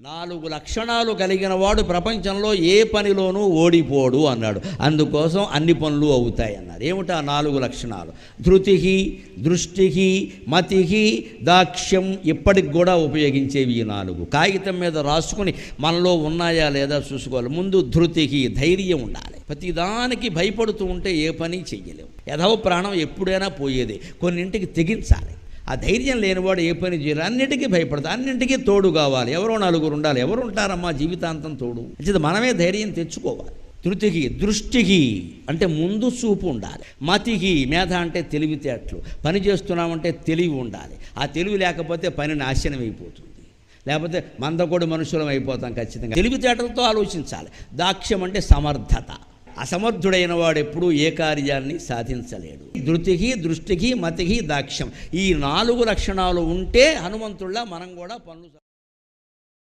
4 లక్షణాలు కలిగిన వాడు ప్రపంచంలో ఏ పనిలోనూ ఓడిపోడు అన్నాడు. అందుకోసం అన్ని పనులు అవుతాయి అన్నారు. ఏమిటా 4 లక్షణాలు? ధృతికి, దృష్టికి, మతికి, దాక్ష్యం. ఇప్పటికి కూడా ఉపయోగించేవి ఈ 4. కాగితం మీద రాసుకుని మనలో ఉన్నాయా లేదా చూసుకోవాలి. ముందు ధృతికి, ధైర్యం ఉండాలి. ప్రతిదానికి భయపడుతూ ఉంటే ఏ పని చెయ్యలేము. యథవ ప్రాణం ఎప్పుడైనా పోయేది. కొన్నింటికి తెగించాలి. ఆ ధైర్యం లేనివాడు ఏ పని చేయరు. అన్నింటికీ భయపడతాడు. అన్నింటికీ తోడు కావాలి. ఎవరో 4 ఉండాలి. ఎవరు ఉంటారమ్మా జీవితాంతం తోడు? అంటే మనమే ధైర్యం తెచ్చుకోవాలి. ధృతికి, దృష్టికి అంటే ముందు చూపు ఉండాలి. మతికి, మేధ అంటే తెలివితేటలు. పని చేస్తున్నామంటే తెలివి ఉండాలి. ఆ తెలివి లేకపోతే పని నాశనం అయిపోతుంది. లేకపోతే మందకొడి మనుషులం అయిపోతాం ఖచ్చితంగా. తెలివితేటలతో ఆలోచించాలి. దాక్ష్యం అంటే సమర్థత. అసమర్థుడైన వాడు ఎప్పుడూ ఏ కార్యాన్ని సాధించలేడు. ధృతికి, దృష్టికి, మతికి, దాక్ష్యం ఈ 4 లక్షణాలు ఉంటే హనుమంతుల్లా మనం కూడా పనులు